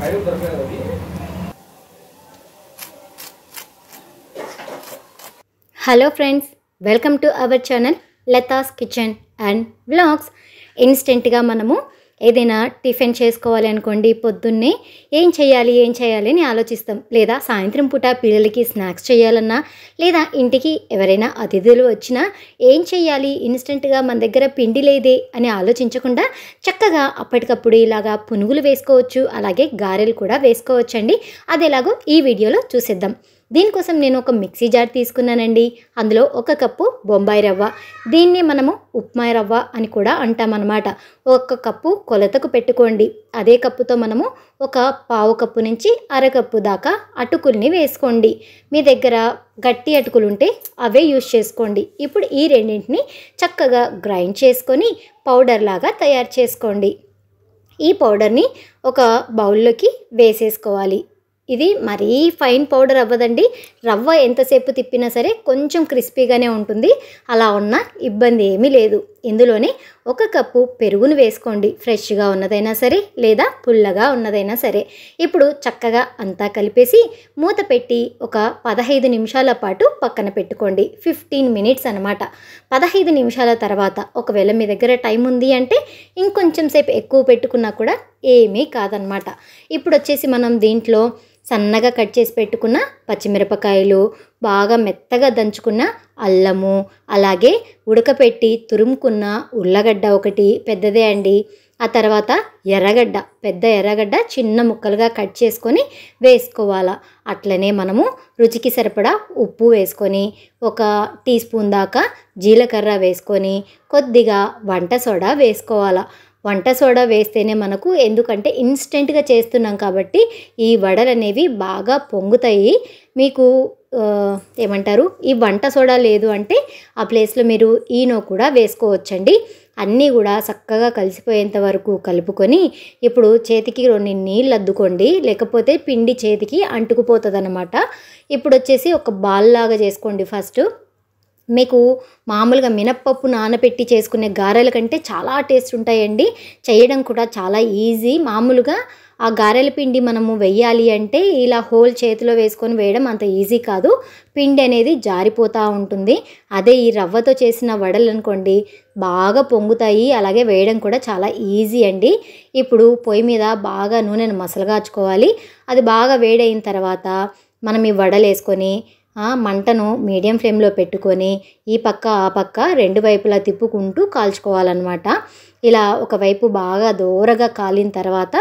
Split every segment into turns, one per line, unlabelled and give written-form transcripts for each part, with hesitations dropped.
Hello friends, welcome to our channel Latha's kitchen and vlogs. ఇన్స్టెంట్గా మనము ఏదైనా టిఫిన్ చేసుకోవాలి అనుకోండి, పొద్దున్నే ఏం చేయాలి అని ఆలోచిస్తాం. లేదా సాయంత్రం పూట పిల్లలకి స్నాక్స్ చేయాలన్నా, లేదా ఇంటికి ఎవరైనా అతిథులు వచ్చినా ఏం చేయాలి, ఇన్స్టెంట్గా మన దగ్గర పిండి లేదే అని ఆలోచించకుండా చక్కగా అప్పటికప్పుడు ఇలాగా పునుగులు వేసుకోవచ్చు, అలాగే గారెలు కూడా వేసుకోవచ్చండి. అది ఎలాగో ఈ వీడియోలో చూసేద్దాం. దీనికోసం నేను ఒక మిక్సీ జార్ తీసుకున్నానండి. అందులో 1 కప్పు బొంబాయి రవ్వ, దీన్ని మనము ఉప్మా రవ్వ అని కూడా అంటామన్నమాట. 1 కప్పు కొలతకు పెట్టుకోండి. అదే కప్పుతో మనము ఒక పావు కప్పు నుంచి అరకప్పు దాకా అటుకుల్ని వేసుకోండి. మీ దగ్గర గట్టి అటుకులు ఉంటే అవే యూజ్ చేసుకోండి. ఇప్పుడు ఈ రెండింటిని చక్కగా గ్రైండ్ చేసుకొని పౌడర్ లాగా తయారు చేసుకోండి. ఈ పౌడర్ని ఒక బౌల్లోకి వేసేసుకోవాలి. ఇది మరీ ఫైన్ పౌడర్ అవ్వదండి. రవ్వ ఎంతసేపు తిప్పినా సరే కొంచెం క్రిస్పీగానే ఉంటుంది. అలా ఉన్న ఇబ్బంది ఏమీ లేదు. ఇందులోనే 1 కప్పు పెరుగును వేసుకోండి. ఫ్రెష్గా ఉన్నదైనా సరే, లేదా పుల్లగా ఉన్నదైనా సరే. ఇప్పుడు చక్కగా అంతా కలిపేసి మూత పెట్టి ఒక 15 నిమిషాల పాటు పక్కన పెట్టుకోండి. 15 మినిట్స్ అనమాట. 15 నిమిషాల తర్వాత ఒకవేళ మీ దగ్గర టైం ఉంది అంటే ఇంకొంచెం సేపు ఎక్కువ పెట్టుకున్నా కూడా ఏమీ కాదనమాట. ఇప్పుడు వచ్చేసి మనం దీంట్లో సన్నగా కట్ చేసి పెట్టుకున్న పచ్చిమిరపకాయలు, బాగా మెత్తగా దంచుకున్న అల్లము, అలాగే ఉడకపెట్టి తురుముకున్న ఉల్లగడ్డ ఒకటి పెద్దదే అండి. ఆ తర్వాత ఎర్రగడ్డ, పెద్ద ఎర్రగడ్డ చిన్న ముక్కలుగా కట్ చేసుకొని వేసుకోవాలా. అట్లనే మనము రుచికి సరిపడా ఉప్పు వేసుకొని 1 టీ స్పూన్ దాకా జీలకర్ర వేసుకొని కొద్దిగా వంట సోడా వేసుకోవాలా. వంట సోడా వేస్తేనే మనకు, ఎందుకంటే ఇన్స్టెంట్గా చేస్తున్నాం కాబట్టి ఈ వడలు అనేవి బాగా పొంగుతాయి. మీకు ఏమంటారు, ఈ వంట సోడా లేదు అంటే ఆ ప్లేస్లో మీరు ఈనో కూడా వేసుకోవచ్చండి. అన్నీ కూడా చక్కగా కలిసిపోయేంత వరకు కలుపుకొని ఇప్పుడు చేతికి 2 నీళ్ళు అద్దుకోండి, లేకపోతే పిండి చేతికి అంటుకుపోతుంది అనమాట. ఇప్పుడు వచ్చేసి ఒక బాల్ లాగా చేసుకోండి. ఫస్ట్ మీకు మామూలుగా మినప్పప్పు నానబెట్టి చేసుకునే గారెల కంటే చాలా టేస్ట్ ఉంటాయండి. చేయడం కూడా చాలా ఈజీ. మామూలుగా ఆ గారెల పిండి మనము వెయ్యాలి అంటే ఇలా హోల్ చేతిలో వేసుకొని వేయడం అంత ఈజీ కాదు. పిండి అనేది జారిపోతూ ఉంటుంది. అదే ఈ రవ్వతో చేసిన వడలు అనుకోండి బాగా పొంగుతాయి, అలాగే వేయడం కూడా చాలా ఈజీ అండి. ఇప్పుడు పొయ్యి మీద బాగా నూనెను మసలగాచుకోవాలి. అది బాగా వేడైన తర్వాత మనం ఈ వడలు వేసుకొని మంటను మీడియం ఫ్లేమ్లో పెట్టుకొని ఈ పక్క ఆ పక్క 2 వైపులా తిప్పుకుంటూ కాల్చుకోవాలన్నమాట. ఇలా ఒకవైపు బాగా దోరగా కాలిన తర్వాత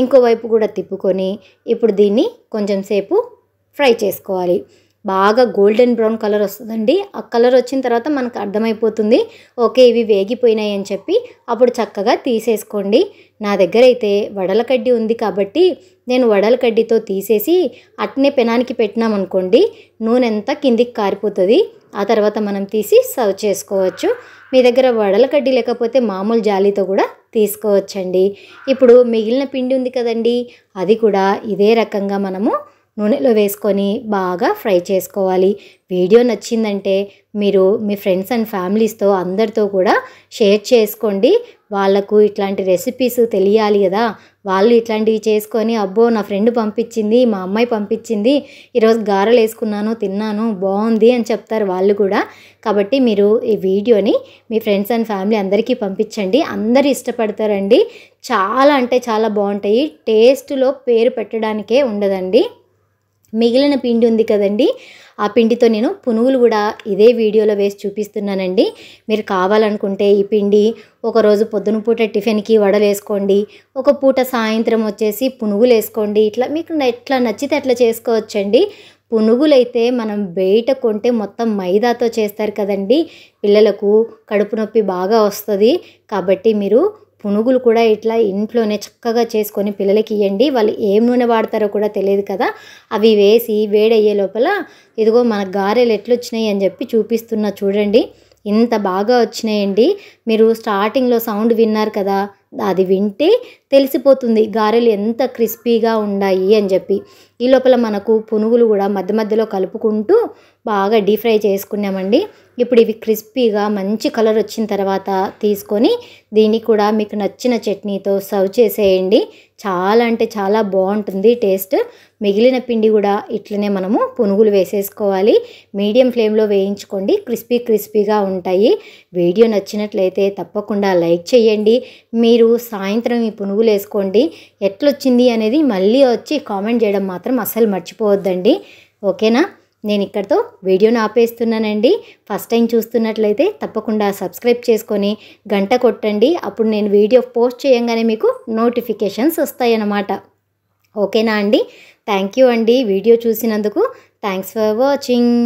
ఇంకో వైపు కూడా తిప్పుకొని ఇప్పుడు దీన్ని కొంచెం సేపు ఫ్రై చేసుకోవాలి. బాగా గోల్డెన్ బ్రౌన్ కలర్ వస్తుందండి. ఆ కలర్ వచ్చిన తర్వాత మనకు అర్థమైపోతుంది ఓకే ఇవి వేగిపోయినాయి అని చెప్పి. అప్పుడు చక్కగా తీసేసుకోండి. నా దగ్గర అయితే వడల కడ్డీ ఉంది కాబట్టి నేను వడల కడ్డీతో తీసేసి అట్నే పెనానికి పెట్టినామనుకోండి నూనె అంతా కిందికి కారిపోతుంది. ఆ తర్వాత మనం తీసి సర్వ్ చేసుకోవచ్చు. మీ దగ్గర వడల కడ్డీ లేకపోతే మామూలు జాలీతో కూడా తీసుకోవచ్చండి. ఇప్పుడు మిగిలిన పిండి ఉంది కదండి, అది కూడా ఇదే రకంగా మనము నూనెలో వేసుకొని బాగా ఫ్రై చేసుకోవాలి. వీడియో నచ్చిందంటే మీరు మీ ఫ్రెండ్స్ అండ్ ఫ్యామిలీస్తో అందరితో కూడా షేర్ చేసుకోండి. వాళ్ళకు ఇట్లాంటి రెసిపీస్ తెలియాలి కదా. వాళ్ళు ఇట్లాంటివి చేసుకొని అబ్బో నా ఫ్రెండ్ పంపించింది, మా అమ్మాయి పంపించింది, ఈరోజు గారెలు వేసుకున్నాను తిన్నాను బాగుంది అని చెప్తారు వాళ్ళు కూడా. కాబట్టి మీరు ఈ వీడియోని మీ ఫ్రెండ్స్ అండ్ ఫ్యామిలీ అందరికీ పంపించండి. అందరూ ఇష్టపడతారండి. చాలా అంటే చాలా బాగుంటాయి. టేస్ట్లో పేరు పెట్టడానికే ఉండదండి. మిగిలిన పిండి ఉంది కదండి, ఆ పిండితో నేను పునుగులు కూడా ఇదే వీడియోలో వేసి చూపిస్తున్నానండి. మీరు కావాలనుకుంటే ఈ పిండి ఒకరోజు పొద్దున పూట టిఫిన్కి వడలు వేసుకోండి, ఒక పూట సాయంత్రం వచ్చేసి పునుగులు వేసుకోండి. ఇట్లా మీకు ఎట్లా నచ్చితే అట్లా చేసుకోవచ్చండి. పునుగులైతే మనం బయట కొంటే మొత్తం మైదాతో చేస్తారు కదండి, పిల్లలకు కడుపు నొప్పి బాగా వస్తుంది. కాబట్టి మీరు పునుగులు కూడా ఇట్లా ఇంట్లోనే చక్కగా చేసుకొని పిల్లలకి ఇవ్వండి. వాళ్ళు ఏం నూనె వాడతారో కూడా తెలియదు కదా. అవి వేసి వేడయ్యే లోపల ఇదిగో మన గారెలు ఎట్లొచ్చినాయి అని చెప్పి చూపిస్తున్నా చూడండి. ఇంత బాగా వచ్చినాయండి. మీరు స్టార్టింగ్లో సౌండ్ విన్నారు కదా, అది వింటే తెలిసిపోతుంది గారెలు ఎంత క్రిస్పీగా ఉన్నాయి అని చెప్పి. ఈ లోపల మనకు పునుగులు కూడా మధ్య మధ్యలో కలుపుకుంటూ బాగా డీప్ ఫ్రై చేసుకున్నామండి. ఇప్పుడు ఇవి క్రిస్పీగా మంచి కలర్ వచ్చిన తర్వాత తీసుకొని దీన్ని కూడా మీకు నచ్చిన చట్నీతో సర్వ్ చేసేయండి. చాలా అంటే చాలా బాగుంటుంది టేస్ట్. మిగిలిన పిండి కూడా ఇట్లనే మనము పునుగులు వేసేసుకోవాలి. మీడియం ఫ్లేమ్లో వేయించుకోండి, క్రిస్పీగా ఉంటాయి. వీడియో నచ్చినట్లయితే తప్పకుండా లైక్ చేయండి. మీరు సాయంత్రం ఈ పునుగులు వేసుకోండి, ఎట్లొచ్చింది అనేది మళ్ళీ వచ్చి కామెంట్ చేయడం మాత్రం అస్సలు మర్చిపోవద్దండి. ఓకేనా? నేను ఇక్కడితో వీడియోని ఆపేస్తున్నానండి. ఫస్ట్ టైం చూస్తున్నట్లయితే తప్పకుండా సబ్స్క్రైబ్ చేసుకొని గంట కొట్టండి. అప్పుడు నేను వీడియో పోస్ట్ చేయంగానే మీకు నోటిఫికేషన్స్ వస్తాయన్నమాట. ఓకేనా అండి? థ్యాంక్ యూ అండి వీడియో చూసినందుకు. Thanks for watching.